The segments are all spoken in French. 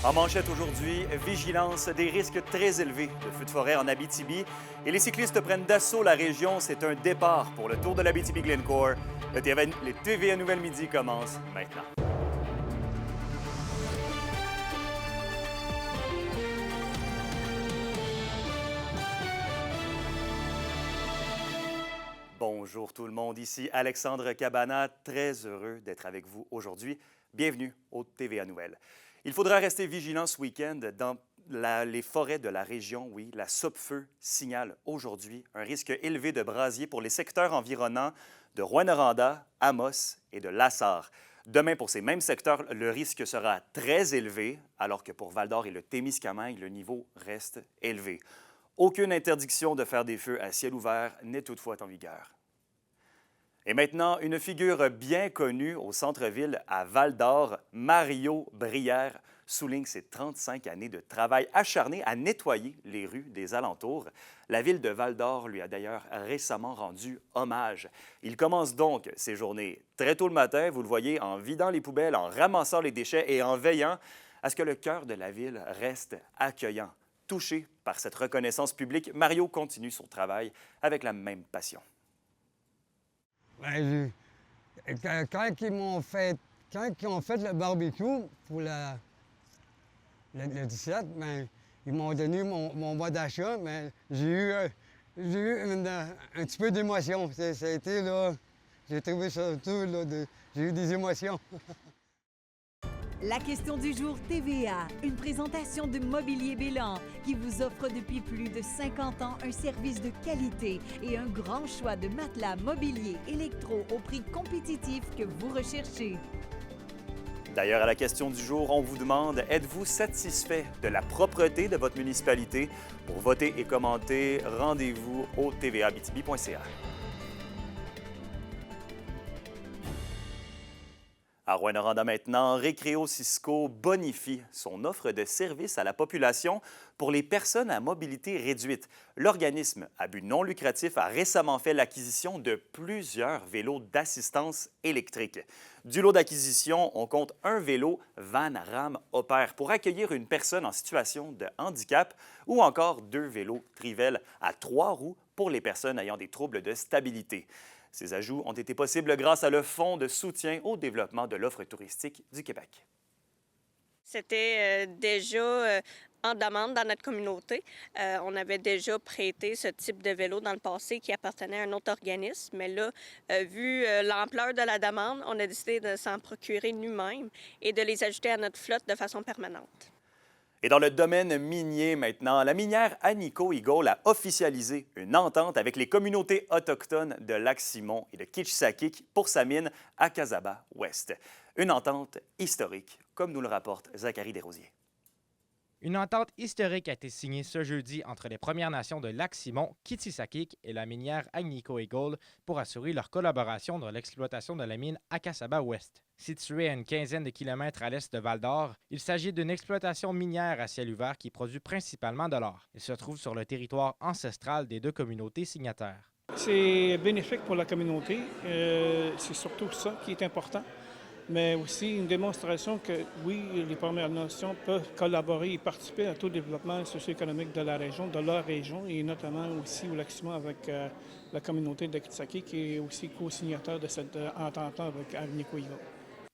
En manchette aujourd'hui, vigilance des risques très élevés de feux de forêt en Abitibi. Et les cyclistes prennent d'assaut la région. C'est un départ pour le Tour de l'Abitibi-Glencore. Les TVA Nouvelles Midi commencent maintenant. Bonjour tout le monde, ici Alexandre Cabana, très heureux d'être avec vous aujourd'hui. Bienvenue au TVA Nouvelles. Il faudra rester vigilant ce week-end dans les forêts de la région. Oui, la Sopfeu signale aujourd'hui un risque élevé de brasiers pour les secteurs environnants de Rouyn-Noranda, Amos et de Lassar. Demain, pour ces mêmes secteurs, le risque sera très élevé, alors que pour Val-d'Or et le Témiscamingue, le niveau reste élevé. Aucune interdiction de faire des feux à ciel ouvert n'est toutefois en vigueur. Et maintenant, une figure bien connue au centre-ville à Val-d'Or, Mario Brière, souligne ses 35 années de travail acharné à nettoyer les rues des alentours. La ville de Val-d'Or lui a d'ailleurs récemment rendu hommage. Il commence donc ses journées très tôt le matin, vous le voyez, en vidant les poubelles, en ramassant les déchets et en veillant à ce que le cœur de la ville reste accueillant. Touché par cette reconnaissance publique, Mario continue son travail avec la même passion. Ben, quand ils ont fait le barbecue pour le 17, ben, ils m'ont donné mon boîte d'achat, mais j'ai eu un petit peu d'émotion. Ça a été, là, j'ai trouvé ça tout, là, j'ai eu des émotions. La question du jour TVA, une présentation de Mobilier Bélan qui vous offre depuis plus de 50 ans un service de qualité et un grand choix de matelas mobilier électro au prix compétitif que vous recherchez. D'ailleurs, à la question du jour, on vous demande, êtes-vous satisfait de la propreté de votre municipalité? Pour voter et commenter, rendez-vous au tvaabitibi.ca. À Rouyn-Noranda maintenant, Récréo Cisco bonifie son offre de services à la population pour les personnes à mobilité réduite. L'organisme à but non lucratif a récemment fait l'acquisition de plusieurs vélos d'assistance électrique. Du lot d'acquisition, on compte un vélo Van Ram Opère pour accueillir une personne en situation de handicap ou encore 2 vélos Trivelle à 3 roues pour les personnes ayant des troubles de stabilité. Ces ajouts ont été possibles grâce à le Fonds de soutien au développement de l'offre touristique du Québec. C'était déjà en demande dans notre communauté. On avait déjà prêté ce type de vélo dans le passé qui appartenait à un autre organisme, mais là, vu l'ampleur de la demande, on a décidé de s'en procurer nous-mêmes et de les ajouter à notre flotte de façon permanente. Et dans le domaine minier maintenant, la minière Agnico Eagle a officialisé une entente avec les communautés autochtones de Lac-Simon et de Kitchissakik pour sa mine à Casaba-Ouest. Une entente historique, comme nous le rapporte Zachary Desrosiers. Une entente historique a été signée ce jeudi entre les Premières Nations de Lac-Simon, Kitchissakik et la minière Agnico Eagle pour assurer leur collaboration dans l'exploitation de la mine à Casaba-Ouest. Située à une quinzaine de kilomètres à l'est de Val-d'Or, il s'agit d'une exploitation minière à ciel ouvert qui produit principalement de l'or. Elle se trouve sur le territoire ancestral des 2 communautés signataires. C'est bénéfique pour la communauté. C'est surtout ça qui est important. Mais aussi une démonstration que, oui, les Premières Nations peuvent collaborer et participer à tout le développement socio-économique de la région, de leur région, et notamment aussi au Lac-Simon avec la communauté de Kitchissakik qui est aussi co-signateur de cette entente-là avec Agnico Eagle.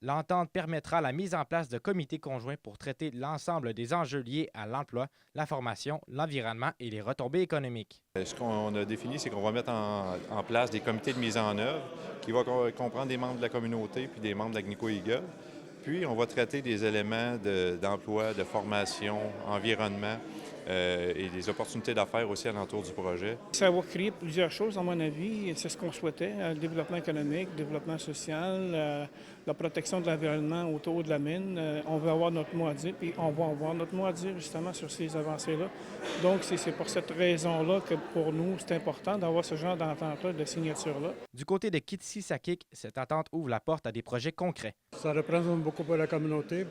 L'entente permettra la mise en place de comités conjoints pour traiter l'ensemble des enjeux liés à l'emploi, la formation, l'environnement et les retombées économiques. Ce qu'on a défini, c'est qu'on va mettre en place des comités de mise en œuvre qui vont comprendre des membres de la communauté puis des membres de l'Agnico Eagle. Puis, on va traiter des éléments d'emploi, de formation, environnement et des opportunités d'affaires aussi alentour du projet. Ça va créer plusieurs choses, à mon avis. C'est ce qu'on souhaitait, le développement économique, le développement social, la protection de l'environnement autour de la mine. On veut avoir notre mot à dire, puis on va avoir notre mot à dire justement sur ces avancées-là. Donc, c'est pour cette raison-là que pour nous, c'est important d'avoir ce genre d'entente-là, de signature-là. Du côté de Kitchissakik, cette entente ouvre la porte à des projets concrets. Ça représente beaucoup pour la communauté.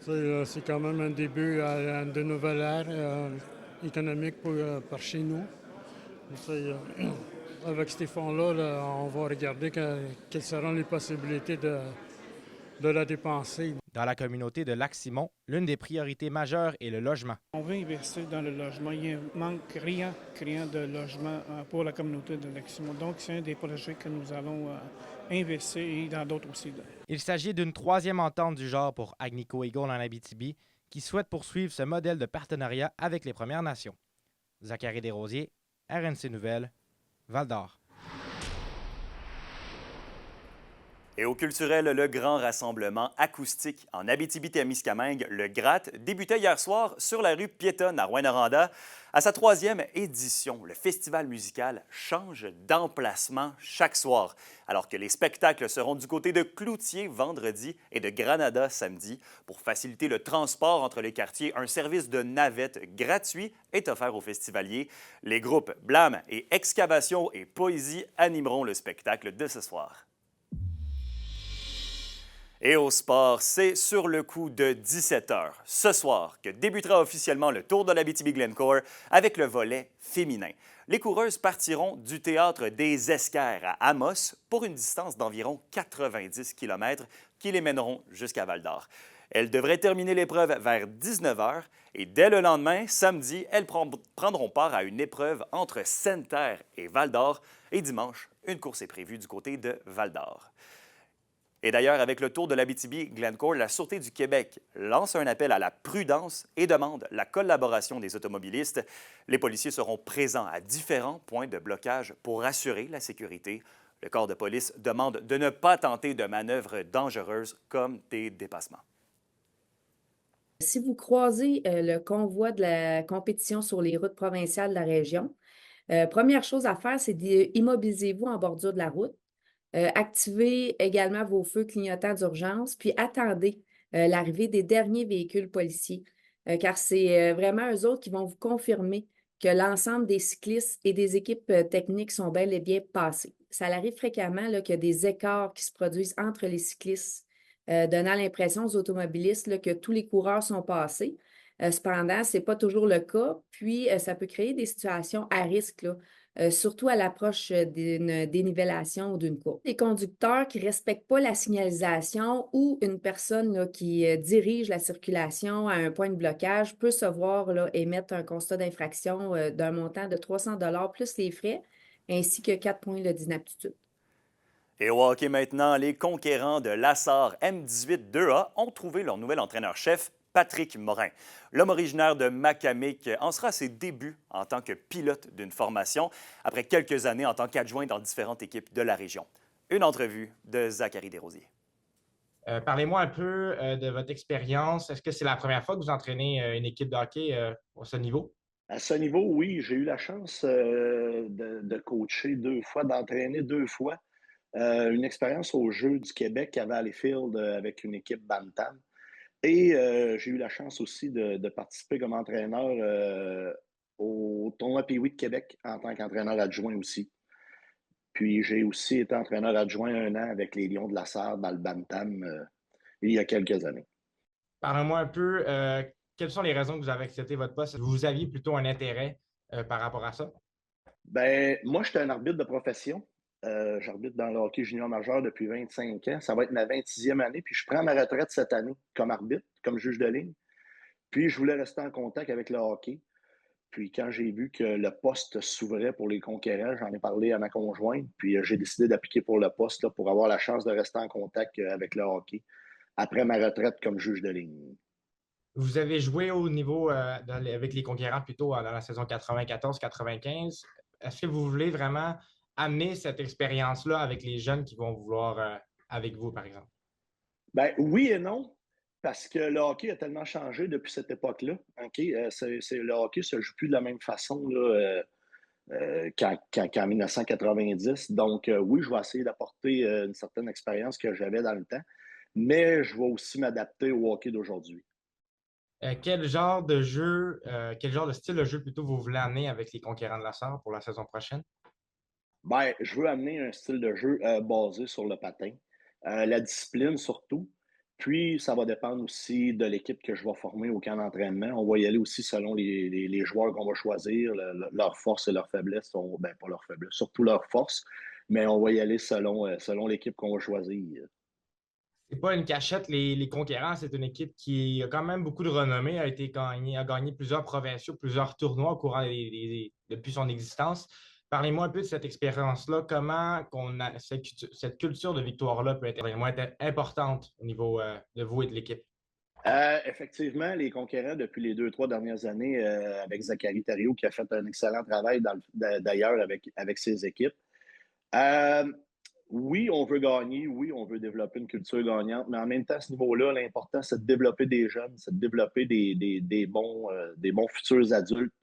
C'est quand même un début à de nouvelles ères économiques par chez nous. Avec ces fonds-là, on va regarder quelles seront les possibilités de la dépenser. Dans la communauté de Lac-Simon, l'une des priorités majeures est le logement. On veut investir dans le logement. Il manque criant de logement pour la communauté de Lac-Simon. Donc, c'est un des projets que nous allons investir et dans d'autres aussi. Il s'agit d'une troisième entente du genre pour Agnico Eagle en Abitibi qui souhaite poursuivre ce modèle de partenariat avec les Premières Nations. Zachary Desrosiers, RNC Nouvelles, Val-d'Or. Et au culturel, le grand rassemblement acoustique en Abitibi-Témiscamingue, le GRAT, débutait hier soir sur la rue piétonne à Rouyn-Noranda. À sa troisième édition, le festival musical change d'emplacement chaque soir, alors que les spectacles seront du côté de Cloutier vendredi et de Granada samedi. Pour faciliter le transport entre les quartiers, un service de navette gratuit est offert aux festivaliers. Les groupes Blâme et Excavation et Poésie animeront le spectacle de ce soir. Et au sport, c'est sur le coup de 17h ce soir que débutera officiellement le Tour de l'Abitibi-Glencoe avec le volet féminin. Les coureuses partiront du théâtre des Esquerres à Amos pour une distance d'environ 90 km qui les mèneront jusqu'à Val-d'Or. Elles devraient terminer l'épreuve vers 19h et dès le lendemain, samedi, elles prendront part à une épreuve entre Sainte-Terre et Val-d'Or et dimanche, une course est prévue du côté de Val-d'Or. Et d'ailleurs, avec le Tour de l'Abitibi-Glencoe, la Sûreté du Québec lance un appel à la prudence et demande la collaboration des automobilistes. Les policiers seront présents à différents points de blocage pour assurer la sécurité. Le corps de police demande de ne pas tenter de manœuvres dangereuses comme des dépassements. Si vous croisez le convoi de la compétition sur les routes provinciales de la région, première chose à faire, c'est d'immobiliser-vous en bordure de la route. Activez également vos feux clignotants d'urgence, puis attendez l'arrivée des derniers véhicules policiers, car c'est vraiment eux autres qui vont vous confirmer que l'ensemble des cyclistes et des équipes techniques sont bel et bien passés. Ça arrive fréquemment là, qu'il y a des écarts qui se produisent entre les cyclistes, donnant l'impression aux automobilistes là, que tous les coureurs sont passés. Cependant, ce n'est pas toujours le cas, puis ça peut créer des situations à risque, là, surtout à l'approche d'une dénivellation ou d'une courbe. Les conducteurs qui ne respectent pas la signalisation ou une personne là, qui dirige la circulation à un point de blocage peut se voir là, émettre un constat d'infraction d'un montant de 300 $ plus les frais, ainsi que 4 points là, d'inaptitude. Et au hockey maintenant, les conquérants de l'Assar M18-2A ont trouvé leur nouvel entraîneur-chef, Patrick Morin. L'homme originaire de Macamic en sera à ses débuts en tant que pilote d'une formation, après quelques années en tant qu'adjoint dans différentes équipes de la région. Une entrevue de Zachary Desrosiers. Parlez-moi un peu de votre expérience. Est-ce que c'est la première fois que vous entraînez une équipe de hockey à ce niveau? À ce niveau, oui, j'ai eu la chance de coacher 2 fois, d'entraîner 2 fois. Une expérience aux Jeux du Québec à Valleyfield avec une équipe Bantam. Et j'ai eu la chance aussi de participer comme entraîneur au tournoi Pee-Wee de Québec en tant qu'entraîneur adjoint aussi. Puis j'ai aussi été entraîneur adjoint 1 an avec les Lions de la Sarre dans le Bantam il y a quelques années. Parlez-moi un peu, quelles sont les raisons que vous avez accepté votre poste? Vous aviez plutôt un intérêt par rapport à ça? Ben, moi, j'étais un arbitre de profession. J'arbitre dans le hockey junior majeur depuis 25 ans. Ça va être ma 26e année. Puis je prends ma retraite cette année comme arbitre, comme juge de ligne. Puis je voulais rester en contact avec le hockey. Puis quand j'ai vu que le poste s'ouvrait pour les conquérants, j'en ai parlé à ma conjointe. Puis j'ai décidé d'appliquer pour le poste là, pour avoir la chance de rester en contact avec le hockey après ma retraite comme juge de ligne. Vous avez joué au niveau avec les conquérants plutôt dans la saison 94-95. Est-ce que vous voulez vraiment amener cette expérience-là avec les jeunes qui vont vouloir avec vous, par exemple? Ben oui et non, parce que le hockey a tellement changé depuis cette époque-là. Le hockey ne se joue plus de la même façon là, qu'en 1990. Donc, oui, je vais essayer d'apporter une certaine expérience que j'avais dans le temps, mais je vais aussi m'adapter au hockey d'aujourd'hui. Quel genre de jeu, quel genre de style de jeu plutôt vous voulez amener avec les conquérants de la Sarre pour la saison prochaine? Ben, je veux amener un style de jeu basé sur le patin, la discipline surtout. Puis, ça va dépendre aussi de l'équipe que je vais former au camp d'entraînement. On va y aller aussi selon les joueurs qu'on va choisir, leurs forces et leurs faiblesses. Ben, pas leurs faiblesses, surtout leurs forces, mais on va y aller selon l'équipe qu'on va choisir. C'est pas une cachette, les Conquérants, c'est une équipe qui a quand même beaucoup de renommée, a gagné plusieurs provinciaux, plusieurs tournois au courant depuis son existence. Parlez-moi un peu de cette expérience-là, comment cette culture de victoire-là peut être vraiment importante au niveau de vous et de l'équipe. Effectivement, les Conquérants, depuis les 2-3 dernières années, avec Zachary Thériault, qui a fait un excellent travail d'ailleurs avec ses équipes. Oui, on veut gagner, oui, on veut développer une culture gagnante, mais en même temps, à ce niveau-là, l'important, c'est de développer des jeunes, c'est de développer des bons futurs adultes.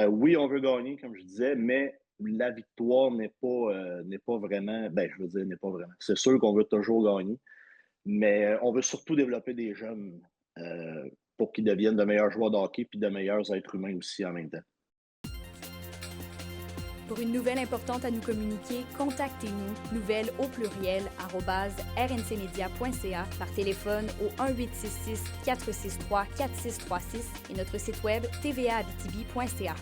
Oui, on veut gagner, comme je disais, mais la victoire n'est pas vraiment, je veux dire, n'est pas vraiment. C'est sûr qu'on veut toujours gagner, mais on veut surtout développer des jeunes pour qu'ils deviennent de meilleurs joueurs de hockey puis de meilleurs êtres humains aussi en même temps. Pour une nouvelle importante à nous communiquer, contactez-nous, nouvelles au pluriel @rncmedia.ca, par téléphone au 1-866-463-4636 et notre site web tvaabitibi.ca.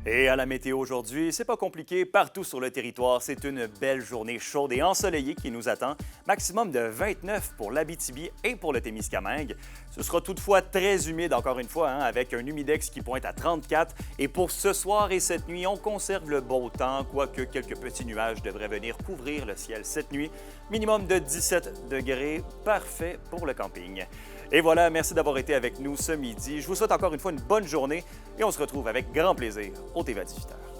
Et à la météo aujourd'hui, c'est pas compliqué. Partout sur le territoire, c'est une belle journée chaude et ensoleillée qui nous attend. Maximum de 29 pour l'Abitibi et pour le Témiscamingue. Ce sera toutefois très humide, encore une fois, avec un humidex qui pointe à 34. Et pour ce soir et cette nuit, on conserve le beau temps, quoique quelques petits nuages devraient venir couvrir le ciel cette nuit. Minimum de 17 degrés, parfait pour le camping. Et voilà, merci d'avoir été avec nous ce midi. Je vous souhaite encore une fois une bonne journée et on se retrouve avec grand plaisir au TV à 18h.